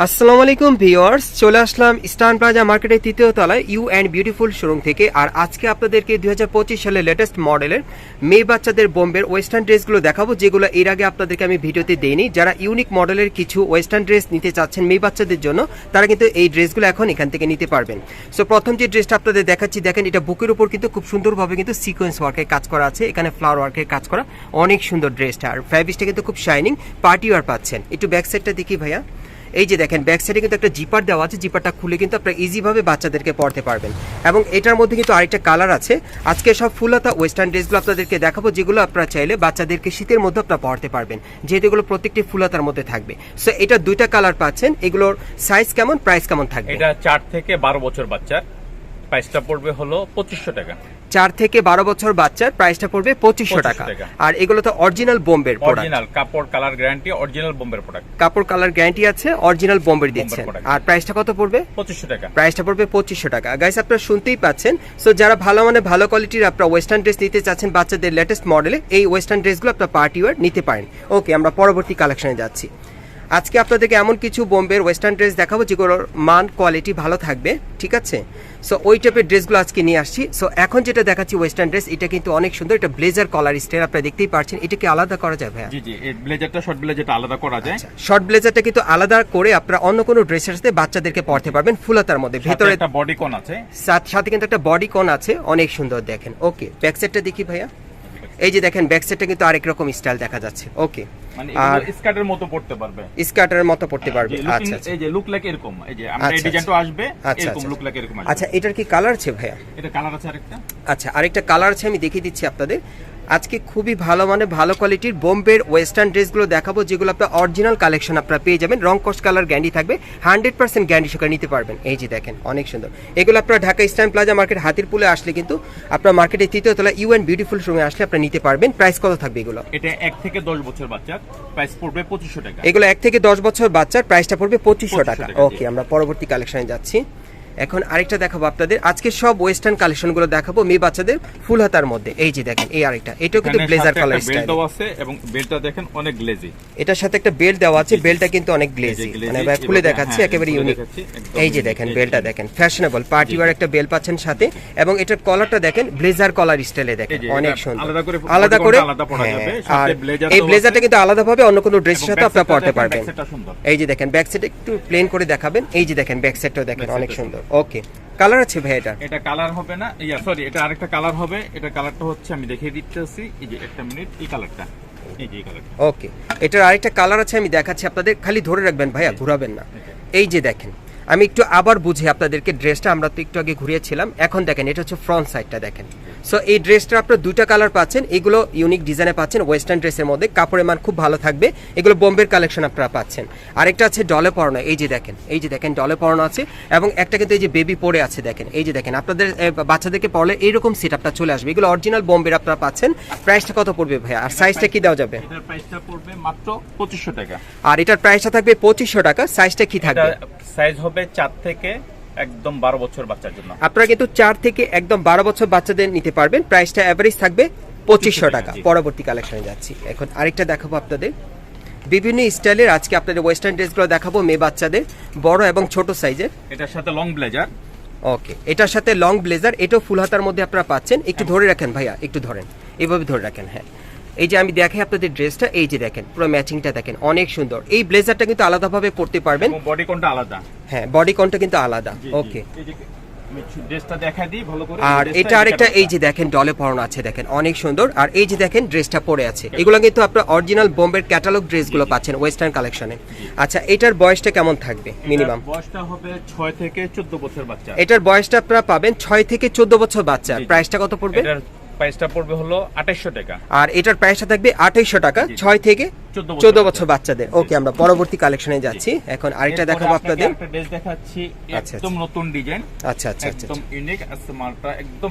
আসসালামু আলাইকুম ভিউয়ার্স, চলে আসলাম ইস্টার্ন প্লাজা মার্কেটের তৃতীয় তলায় ইউ অ্যান্ড বিউটিফুল শোরুম থেকে। আর আজকে আপনাদেরকে 2025 সালের লেটেস্ট মডেলের মেয়ে বাচ্চাদের বোম্বের ওয়েস্টার্ন ড্রেসগুলো দেখাবো, যেগুলো এর আগে আপনাদেরকে আমি ভিডিওতে দেইনি। যারা ইউনিক মডেলের কিছু ওয়েস্টার্ন ড্রেস নিতে চাচ্ছেন মেয়ে বাচ্চাদের জন্য, তারা কিন্তু এই ড্রেসগুলো এখন এখান থেকে নিতে পারবেন। সো প্রথম যে ড্রেসটা আপনাদের দেখাচ্ছি, দেখেন এটা বুকের উপর কিন্তু খুব সুন্দরভাবে কিন্তু সিকোয়েন্স ওয়ার্কের কাজ করা আছে, এখানে ফ্লাওয়ার ওয়ার্কের কাজ করা, অনেক সুন্দর ড্রেসটা। আর ফ্যাব্রিকটা কিন্তু খুব শাইনিং, পার্টি ওয়ার পাচ্ছেন। একটু ব্যাক সাইডটা দেখি ভাইয়া, এই যে দেখেন ব্যাক সাইডে কিন্তু একটা জিপার দেওয়া আছে, জিপারটা খুলে কিন্তু আপনারা ইজিভাবে বাচ্চাদেরকে পরতে পারবেন। এবং এটার মধ্যে কিন্তু আরেকটা কালার আছে। আজকে সব ফুলহাতা ওয়েস্টার্ন ড্রেসগুলো আপনাদেরকে দেখাবো, যেগুলো আপনারা চাইলে বাচ্চাদেরকে শীতের মধ্যে আপনারা পরতে পারবেন, যেহেতু এগুলো প্রত্যেকটি ফুলহাতার মধ্যে থাকবে। সো এটা দুইটা কালার পাচ্ছেন। এগুলোর সাইজ কেমন, প্রাইস কেমন থাকবে? এটা 4 থেকে 12 বছর বাচ্চার প্রাইসটা পড়বে হলো 2500 টাকা। 4 থেকে 12 বছর বাচ্চার প্রাইসটা পড়বে 2500 টাকা। আর এগুলো তো অরিজিনাল বোম্বের প্রোডাক্ট, অরিজিনাল কাপড় কালার গ্যারান্টি, অরিজিনাল বোম্বের প্রোডাক্ট, কাপড় কালার গ্যারান্টি আছে, অরিজিনাল বোম্বের দিচ্ছেন। আর প্রাইসটা কত পড়বে? 2500 টাকা। প্রাইসটা পড়বে 2500 টাকা। গাইস আপনারা শুনতেই পাচ্ছেন। সো যারা ভালো মানে ভালো কোয়ালিটির আপনারা ওয়েস্টার্ন ড্রেস নিতে চাচ্ছেন বাচ্চাদের লেটেস্ট মডেলে, এই ওয়েস্টার্ন ড্রেসগুলো আপনারা পার্টি ওয়্যার নিতে পারেন। ওকে, আমরা পরবর্তী কালেকশনে যাচ্ছি। আজকে আপনাদেরকে এমন কিছু বোম্বের ওয়েস্টার্ন ড্রেস দেখাবো যেগুলোর মান কোয়ালিটি ভালো থাকবে, ঠিক আছে? সো ওই টাইপের ড্রেসগুলো আজকে নিয়ে আসছি। সো এখন যেটা দেখাচ্ছি ওয়েস্টার্ন ড্রেস, এটা কিন্তু অনেক সুন্দর, এটা ব্লেজার কলার স্টাইল, আপনারা দেখতেই পাচ্ছেন। এটা কি আলাদা করা যায় ভাইয়া? জি জি, এই ব্লেজারটা শর্ট ব্লেজারটা আলাদা করা যায়। শর্ট ব্লেজারটা কিন্তু আলাদা করে আপনারা অন্য কোনো ড্রেসের সাথে বাচ্চাদেরকে পরতে পারবেন ফুলহাতার মধ্যে। ভিতরে একটা বডি কোন আছে, সাথে কিন্তু একটা বডি কোন আছে, অনেক সুন্দর দেখেন। ওকে, ব্যাক সাইডটা দেখি ভাইয়া, এই যে দেখেন ব্যাক সাইডটা কিন্তু আরেক রকম স্টাইল দেখা যাচ্ছে। ওকে, মানে এটা স্কার্টের মতো পড়তে পারবে, স্কার্টের মতো পড়তে পারবে। আচ্ছা, এই যে লুক লাইক এরকম, এই যে আমরা এই ডিজাইনটা আসবে এরকম লুক লাইক এরকম আসবে। আচ্ছা, এটার কি কালার আছে ভাইয়া? এটা কালার আছে আরেকটা। আচ্ছা, আরেকটা কালার আছে, আমি দেখিয়ে দিচ্ছি আপনাদের। আজকে খুবই ভালো মানে ভালো কোয়ালিটির বোম্বের ওয়েস্টার্ন ড্রেসগুলো দেখাবো, যেগুলো আপনার অরিজিনাল কালেকশন আপনারা পেয়ে যাবেন। রং কস্ট কালার গ্যারান্টি থাকবে, 100% গ্যারান্টি সহকারে নিতে পারবেন। এই যে দেখেন অনেক সুন্দর এগুলো আপনারা ঢাকা ইস্টার্ন প্লাজা মার্কেট হাতিরপুলে আসলে কিন্তু আপনার মার্কেটের তৃতীয় তলা ইউ অ্যান্ড বিউটিফুল শোরুমে আসলে আপনারা নিতে পারবেন। প্রাইস কত থাকবে এগুলো? এটা 1 থেকে 10 বছর বাচ্চার প্রাইস পড়বে 2500 টাকা। এগুলো 1 থেকে 10 বছর বাচ্চার প্রাইসটা পড়বে 2500 টাকা। ওকে, আমরা পরবর্তী কালেকশনে যাচ্ছি। এখন আরেকটা দেখাবো আপনাদের, আজকে সব ওয়েস্টার্ন কালেকশনগুলো দেখাবো মেয়ে বাচ্চাদের ফুল হাতার মধ্যে। এই যে দেখেন এই আরেকটা, এটাও কিন্তু ব্লেজার কালার স্টাইল দেওয়া আছে এবং বেল্টটা দেখেন অনেক গ্লেজি। এটার সাথে একটা বেল্ট দেওয়া আছে, বেল্টটা কিন্তু অনেক গ্লেজি, মানে ভাই খুলে দেখাচ্ছি, একেবারে ইউনিক। এই যে দেখেন বেল্টটা দেখেন, ফ্যাশনেবল পার্টি ওয়্যার একটা বেল্ট পাচ্ছেন সাথে। এবং এটার কলারটা দেখেন ব্লেজার কলার স্টাইলে দেখেন, অনেক সুন্দর, আলাদা করে পরা যাবে। আর এই ব্লেজারটা কিন্তু আলাদাভাবে অন্য কোনো ড্রেসের সাথে আপনি পরতে পারবেন। এই যে দেখেন ব্যাক সাইড একটু প্লেন করে দেখাবেন, এই যে দেখেন ব্যাক সাইডটাও দেখেন অনেক সুন্দর। ওকে, কালার আছে ভাই? এটা কালার হবে না, সরি এটা আরেকটা কালার হবে। এটা কালারটা হচ্ছে আমি দেখিয়ে দিতেছি, এই যে একটা মিনিট, এই কালারটা, এই যে এই কালারটা। ওকে, এটার আরেকটা কালার আছে, আমি দেখাচ্ছি আপনাদের, খালি ধরে রাখবেন ভাইয়া, ঘোরাবেন না। এই যে দেখেন, আমি একটু আবার বুঝি আপনাদেরকে ড্রেসটা, আমরা তো একটু আগে ঘুরিয়েছিলাম, এখন দেখেন এটা হচ্ছে ফ্রন্ট সাইডটা দেখেন। সো এই ড্রেসটা আপনারা দুইটা কালার পাচ্ছেন, এগুলো ইউনিক ডিজাইনে পাচ্ছেন ওয়েস্টার্ন ড্রেসের মধ্যে, কাপড়ের মান খুব ভালো থাকবে, এগুলো বোম্বের কালেকশন আপনারা পাচ্ছেন। আরেকটা আছে ডলে পরানো, এই যে দেখেন, এই যে দেখেন ডলে পরানো আছে। এবং একটা কিন্তু এই যে বেবি পরে আছে দেখেন, এই যে দেখেন আপনাদের বাচ্চাদেরকে পরলে এইরকম সেট আপটা চলে আসবে। এগুলো অরিজিনাল বোম্বের আপনারা পাচ্ছেন। প্রাইসটা কত পড়বে ভাই? আর সাইজটা কি দেওয়া যাবে? এটার প্রাইসটা পড়বে মাত্র 2500 টাকা। আর এটার প্রাইসটা থাকবে 2500 টাকা। সাইজটা কি থাকবে? সাইজ হবে 4 থেকে একদম 12 বছর বাচ্চার জন্য। আপনারা কিন্তু 4 থেকে একদম 12 বছর বাচ্চাদের নিতে পারবেন। প্রাইসটা এভারেজ থাকবে 2500 টাকা। পরবর্তী কালেকশনে যাচ্ছি। এখন আরেকটা দেখাবো আপনাদের, বিভিন্ন স্টাইলের আজকে আপনাদের ওয়েস্টার্ন ড্রেসগুলো দেখাবো মেয়ে বাচ্চাদের, বড় এবং ছোট সাইজের। এটার সাথে লং ব্লেজার। ওকে, এটার সাথে লং ব্লেজার, এটাও ফুল হাতার মধ্যে আপনারা পাচ্ছেন। একটু ধরে রাখেন ভাইয়া, একটু ধরেন, এইভাবে ধরে রাখেন। হ্যাঁ, এই যে আমি দেখাই আপনাদের ড্রেসটা, এই যে দেখেন পুরো ম্যাচিংটা দেখেন অনেক সুন্দর। এই ব্লেজারটা কিন্তু আলাদাভাবে পরতে পারবেন, বডি কোনটা আলাদা। হ্যাঁ, বডি কোনটা কিন্তু আলাদা। ওকে, ড্রেসটা দেখাই দিই ভালো করে। আর এটা আরেকটা, এই যে দেখেন ডলে পরানো আছে দেখেন অনেক সুন্দর। আর এই যে দেখেন ড্রেসটা পরে আছে, এগুলো কিন্তু আপনারা অরিজিনাল বোম্বের ক্যাটালগ ড্রেসগুলো পাচ্ছেন ওয়েস্টার্ন কালেকশনে। আচ্ছা, এটার বয়সটা কেমন থাকবে মিনিমাম? বয়সটা হবে 6 থেকে 14 বছর বাচ্চা। এটার বয়সটা আপনারা পাবেন 6 থেকে 14 বছর বাচ্চা। প্রাইসটা কত পড়বে? এটার প্রাইসটা পড়বে হলো 2800 টাকা। আর এটার প্রাইসটা থাকবে 2800 টাকা 6 থেকে 14 বছর বাচ্চাদের। ওকে, আমরা পরবর্তী কালেকশনে যাচ্ছি। এখন আরেকটা দেখাবো আপনাদের, একটা ড্রেস দেখাচ্ছি, একদম নতুন ডিজাইন। আচ্ছা আচ্ছা আচ্ছা, একদম ইউনিক আছে মালটা,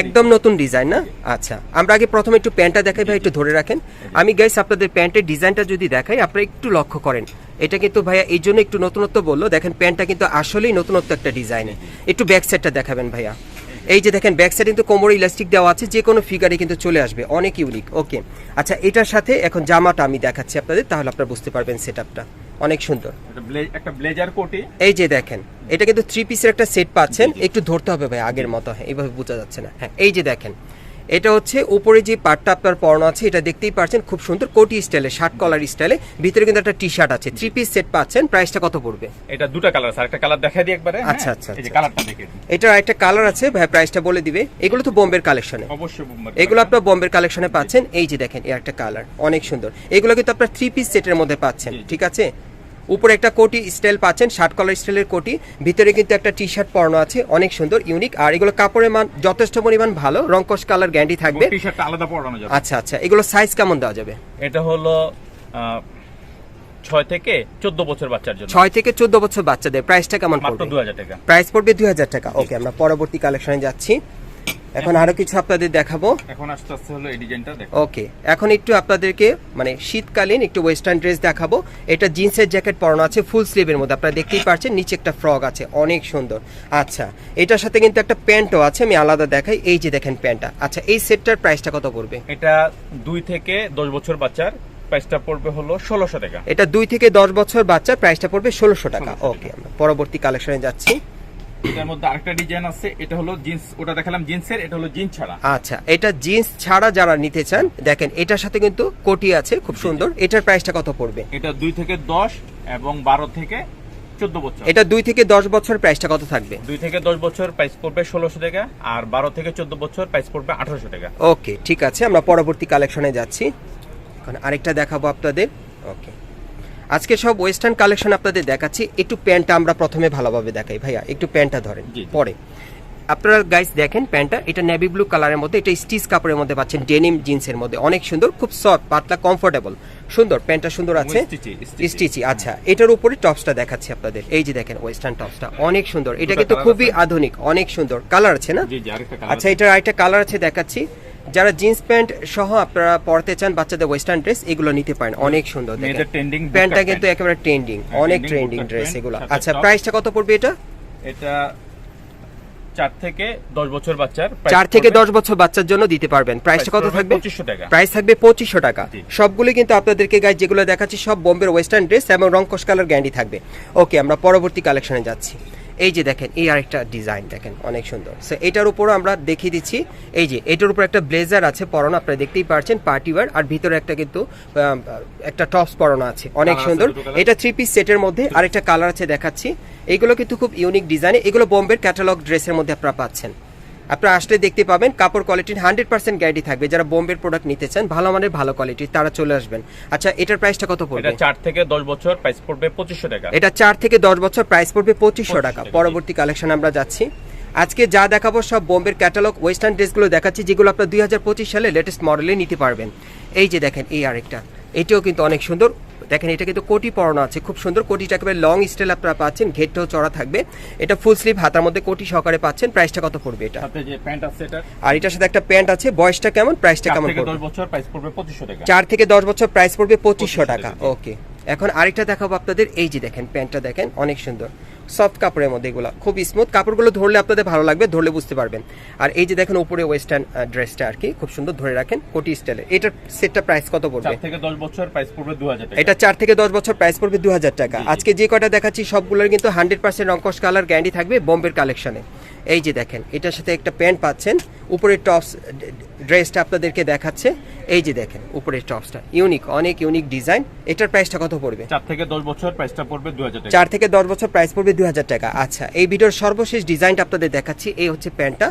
একদম নতুন ডিজাইন না? আচ্ছা, আমরা আগে প্রথমে একটু প্যান্টটা দেখাই ভাই, একটু ধরে রাখেন। আমি গাইস আপনাদের প্যান্টের ডিজাইনটা যদি দেখাই, আপনারা একটু লক্ষ্য করেন, এটা কিন্তু ভাইয়া এই জন্য একটু নতুনত্ব বললো। দেখেন প্যান্টটা কিন্তু আসলেই নতুনত্ব একটা ডিজাইনে। একটু ব্যাক সাইডটা দেখাবেন ভাইয়া, এই যে দেখেন ব্যাক সাইডে কিন্তু কোমরে ইলাস্টিক দেওয়া আছে, যে কোনো ফিগারে কিন্তু চলে আসবে, অনেক ইউনিক। ওকে, আচ্ছা এটার সাথে এখন জামাটা আমি দেখাচ্ছি আপনাদের, তাহলে আপনারা বুঝতে পারবেন সেটআপটা। অনেক সুন্দর। একটা ব্লেজার কোটি, এই যে দেখেন এটা কিন্তু 3 পিসের একটা সেট পাচ্ছেন, একটু ধরতে হবে ভাই আগের মতো, হ্যাঁ এইভাবে বোঝা যাচ্ছে না। হ্যাঁ এই যে দেখেন এটা হচ্ছে উপরে যে পার্টটা আপনার পরানো আছে এটা দেখতেই পাচ্ছেন, খুব সুন্দর কোটি স্টাইলে, শার্ট কলার স্টাইলে, ভিতরে কিন্তু একটা টি শার্ট আছে। 3 পিস সেট পাচ্ছেন, প্রাইসটা কত পড়বে? এটা দুটো কালার আছে, আরেকটা কালার দেখাই দিই একবারে। আচ্ছা হ্যাঁ? আচ্ছা এই যে আচ্ছা। কালারটা দেখে দিই। এটার একটা কালার আছে ভাই, প্রাইসটা বলে দিবে। এগুলো তো বোম্বের কালেকশনে, অবশ্যই বোম্বের এগুলো আপনার বোম্বের কালেকশনে পাচ্ছেন। এই যে দেখেন এর একটা কালার অনেক সুন্দর, এগুলো কিন্তু আপনার 3 পিস সেটের মধ্যে পাচ্ছেন, ঠিক আছে। উপরে একটা কোটি স্টাইল পাচ্ছেন, শার্ট কলার স্টাইলের কোটি, ভিতরে কিন্তু একটা টি শার্ট পরানো আছে, অনেক সুন্দর ইউনিক। আর এগুলো কাপড়ের মান যথেষ্ট পরিমাণ ভালো, রংকশ কালার গ্যারান্টি থাকবে। টি শার্টটা আলাদা পরানো যাবে। আচ্ছা আচ্ছা, এগুলো সাইজ কেমন দেওয়া যাবে? এটা হলো 6 থেকে 14 বছর বাচ্চার জন্য। 6 থেকে 14 বছর বাচ্চাদের প্রাইসটা কেমন মাত্র পড়বে? 2000 টাকা। প্রাইস পড়বে 2000 টাকা। ওকে, আমরা পরবর্তী কালেকশনে যাচ্ছি। এখন আরো কিছু আপনাদের দেখাবো। এখন আস্তে আস্তে হলো এই ডিজাইনটা দেখো। ওকে, এখন একটু আপনাদেরকে মানে শীতকালীন একটু ওয়েস্টার্ন ড্রেস দেখাবো। এটা জিন্সের জ্যাকেট পরানো আছে ফুল স্লিভের মধ্যে, আপনারা দেখতেই পাচ্ছেন, নিচে একটা ফ্রক আছে, অনেক সুন্দর। আচ্ছা, এটার সাথে কিন্তু একটা প্যান্টও আছে, আমি আলাদা দেখাই। এই যে দেখেন প্যান্টটা। আচ্ছা, এই সেটটার প্রাইসটা কত পড়বে? এটা 2 থেকে 10 বছর বাচ্চার, প্রাইসটা পড়বে হলো 1600 টাকা। এটা 2 থেকে 10 বছর বাচ্চার, প্রাইসটা পড়বে 1600 টাকা। ওকে, আমরা পরবর্তী কালেকশনে যাচ্ছি। এটার মধ্যে আরেকটা ডিজাইন আছে, এটা হলো জিন্স, ওটা দেখালাম জিন্সের, এটা হলো জিন্স ছাড়া। আচ্ছা, এটা জিন্স ছাড়া যারা নিতে চান, দেখেন এটার সাথে কিন্তু কোটি আছে, খুব সুন্দর। এটার প্রাইসটা কত পড়বে? এটা 2 থেকে 10 এবং 12 থেকে 14 বছর। এটা 2 থেকে 10 বছর, প্রাইসটা কত থাকবে? 2 থেকে 10 বছর প্রাইস পড়বে 1600 টাকা, আর 12 থেকে 14 বছর প্রাইস পড়বে 1800 টাকা। ওকে, ঠিক আছে, আমরা পরবর্তী কালেকশনে যাচ্ছি। এখন আরেকটা দেখাবো আপনাদের। ওকে, আজকে সব ওয়েস্টার্ন কালেকশন আপনাদের দেখাচ্ছি। একটু প্যান্টটা আমরা প্রথমে ভালোভাবে দেখাই। ভাইয়া একটু প্যান্টটা ধরেন, জি। পরে আপনারা গাইস দেখেন প্যান্টটা, এটা নেভি ব্লু কালারের মধ্যে, এটা স্টিচ কাপড়ের মধ্যে পাচ্ছেন, ডেনিম জিন্সের মধ্যে, অনেক সুন্দর, খুব সফট, পাতলা, কমফোর্টেবল, সুন্দর। প্যান্টটা সুন্দর আছে, স্টিচি। আচ্ছা, এটার উপরে টপসটা দেখাচ্ছি আপনাদের। এই যে দেখেন ওয়েস্টার্ন টপসটা অনেক সুন্দর, এটা কিন্তু খুবই আধুনিক, অনেক সুন্দর। কালার আছে না? জি জি, আরেকটা কালার। আচ্ছা, এটার আরেকটা কালার আছে, দেখাচ্ছি। যারা জিন্স প্যান্ট সহ আপনারা পরতে চান বাচ্চাদের ওয়েস্টার্ন ড্রেস, এগুলো নিতে পারেন, অনেক সুন্দর। মেয়েদের ট্রেন্ডিং প্যান্টটা কিন্তু একেবারে ট্রেন্ডিং, অনেক ট্রেন্ডিং ড্রেস এগুলো। আচ্ছা, প্রাইসটা কত পড়বে এটা? এটা 4 থেকে 10 বছর বাচ্চার, 4 থেকে 10 বছর বাচ্চার জন্য দিতে পারবেন। প্রাইসটা কত থাকবে? 2500 টাকা। প্রাইস থাকবে 2500 টাকা। জি। সবগুলো কিন্তু আপনাদেরকে গাইজ যেগুলো দেখাচ্ছি সব বোম্বের ওয়েস্টার্ন ড্রেস এবং রংকশ কালার গ্যারান্টি থাকবে। ওকে, আমরা পরবর্তী কালেকশনে যাচ্ছি। এই যে দেখেন এই আরেকটা ডিজাইন দেখেন, অনেক সুন্দর। সো এটার উপরও আমরা দেখিয়ে দিচ্ছি। এই যে এটার উপর একটা ব্লেজার আছে পরানো, আপনারা দেখতেই পাচ্ছেন, পার্টি ওয়্যার, আর ভিতরে একটা কিন্তু একটা টপস পরানো আছে, অনেক সুন্দর। এটা 3 পিস সেটের মধ্যে আরেকটা কালার আছে, দেখাচ্ছি। এইগুলো কিন্তু খুব ইউনিক ডিজাইন, এগুলো বোম্বের ক্যাটালগ ড্রেসের মধ্যে আপনারা পাচ্ছেন। আপনারা আসলে দেখতে পাবেন, কাপড় কোয়ালিটির 100% গ্যারান্টি থাকবে। যারা বোম্বের প্রোডাক্ট নিতে চান ভালো মানের, ভালো কোয়ালিটির, তারা চলে আসবেন। আচ্ছা, এটার প্রাইসটা কত পড়বে? এটা 4 থেকে 10 বছর, প্রাইস পড়বে 2500 টাকা। এটা 4 থেকে 10 বছর, প্রাইস পড়বে 2500 টাকা। পরবর্তী কালেকশন আমরা যাচ্ছি। আজকে যা দেখাবো সব বোম্বের ক্যাটালগ ওয়েস্টার্ন ড্রেসগুলো দেখাচ্ছি, যেগুলো আপনার 2025 সালে লেটেস্ট মডেলে নিতে পারবেন। এই যে দেখেন এই আরেকটা, এটাও কিন্তু অনেক সুন্দর। দেখেন এটা কিন্তু কোটি পরানো আছে, খুব সুন্দর। কোটিটা একেবারে লং স্টাইল আপনারা পাচ্ছেন, ঘেরটাও চড়া থাকবে। এটা ফুল স্লিভ, হাতার মধ্যে কোটি সহকারে পাচ্ছেন। প্রাইসটা কত পড়বে এটা? সাথে যে প্যান্ট আছে এটা, আর এটার সাথে একটা প্যান্ট আছে। বয়সটা কেমন, প্রাইসটা 4 কেমন থেকে পড়বে? 10 বছর, প্রাইস পড়বে 2500 টাকা। 4 থেকে 10 বছর, প্রাইস পড়বে 2500 টাকা। টাকা। ওকে, এখন আরেকটা দেখাবো আপনাদের। এই যে দেখেন প্যান্টটা দেখেন, অনেক সুন্দর, সফট কাপড়ের মধ্যে, এগুলো খুব স্মুথ। কাপড়গুলো ধরলে আপনাদের ভালো লাগবে, ধরলে বুঝতে পারবেন। আর এই যে দেখেন উপরে ওয়েস্টার্ন ড্রেসটা আর কি খুব সুন্দর, ধরে রাখেন, কোটি স্টাইলের। এটার সেটটা প্রাইস কত পড়বে? 4 থেকে 10 বছর, প্রাইস পড়বে 2000 টাকা। এটা 4 থেকে 10 বছর, প্রাইস পড়বে 2000 টাকা। আজকে যে কয়টা দেখাচ্ছি সবগুলোর কিন্তু 100% রংকশ কালার গ্যারান্টি থাকবে বোম্বের কালেকশনে। এই যে দেখেন এটার সাথে একটা প্যান্ট পাচ্ছেন, উপরে টপস ড্রেসটা আপনাদেরকে দেখাচ্ছে। এই যে দেখেন উপরের টপসটা ইউনিক, অনেক ইউনিক ডিজাইন। এটার প্রাইসটা কত পড়বে? 4 থেকে 10 বছর, প্রাইসটা পড়বে 2000 টাকা। 4 থেকে 10 বছর, প্রাইস পড়বে 2000 টাকা। আচ্ছা, এই ভিডিওর সর্বশেষ ডিজাইনটা আপনাদের দেখাচ্ছি। এই হচ্ছে প্যান্টটা।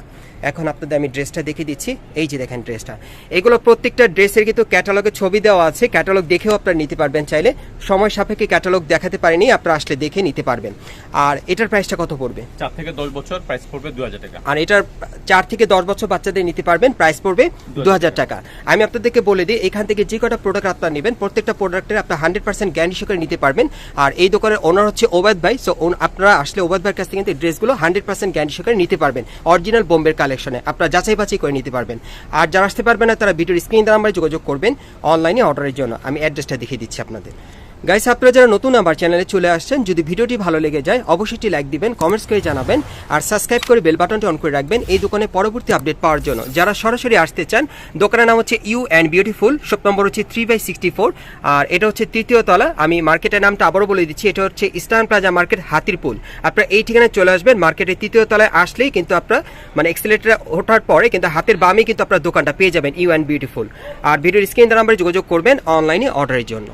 এখন আপনাদের আমি ড্রেসটা দেখিয়ে দিচ্ছি। এই যে দেখেন ড্রেসটা, এগুলো প্রত্যেকটা ড্রেসের কিন্তু ক্যাটালগে ছবি দেওয়া আছে, ক্যাটালগ দেখেও আপনারা নিতে পারবেন চাইলে। সময় সাপেক্ষে ক্যাটালগ দেখাতে পারেনি, আপনারা আসলে দেখে নিতে পারবেন। আর এটার প্রাইসটা কত পড়বে? 4 থেকে 10 বছর, প্রাইস পড়বে 2000 টাকা। আর এটার 4 থেকে 10 বছর বাচ্চাদের নিতে পারবেন, প্রাইস পড়বে 2000 টাকা। আমি আপনাদেরকে বলে দিই, এখান থেকে যে কটা প্রোডাক্ট আপনারা নেবেন প্রত্যেকটা প্রোডাক্টের আপনার 100% গ্যারান্টি সহকারে নিতে পারবেন। আর এই দোকানের ওনার হচ্ছে ওবায়দ ভাই। সো আপনারা আসলে ওবায়দ ভাইয়ের কাছ থেকে কিন্তু ড্রেসগুলো 100% গ্যারান্টি সহকারে নিতে পারবেন, অরিজিনাল বোম্বের কালেকশনে। আপনারা যাচাই বাছাই করে নিতে পারবেন। আর যারা আসতে পারবেন না তারা ভিডিওর স্ক্রিন নাম্বারে যোগাযোগ করবেন অনলাইনে অর্ডারের জন্য। আমি অ্যাড্রেসটা দেখিয়ে দিচ্ছি আপনাদের। গাইস, আপনারা যারা নতুন আমার চ্যানেলে চলে আসছেন, যদি ভিডিওটি ভালো লেগে যায় অবশ্যই একটি লাইক দিবেন, কমেন্টস করে জানাবেন আর সাবস্ক্রাইব করে বেল বাটনটি অন করে রাখবেন এই দোকানে পরবর্তী আপডেট পাওয়ার জন্য। যারা সরাসরি আসতে চান, দোকানের নাম হচ্ছে you and beautiful, shop number হচ্ছে 3/64, আর এটা হচ্ছে তৃতীয় তলা। আমি মার্কেটের নামটা আবারও বলে দিচ্ছি, এটা হচ্ছে ইস্টার্ন প্লাজা মার্কেট, হাতিরপুল। আপনারা এই ঠিকানায় চলে আসবেন, মার্কেটের তৃতীয় তলায় আসলেই কিন্তু আপনারা মানে এক্সিলেটর ওঠার পরে কিন্তু হাতের বামে কিন্তু আপনার দোকানটা পেয়ে যাবেন ইউ অ্যান্ড বিউটিফুল। আর ভিডিওর স্ক্রিন নাম্বারে যোগাযোগ করবেন অনলাইনে অর্ডারের জন্য।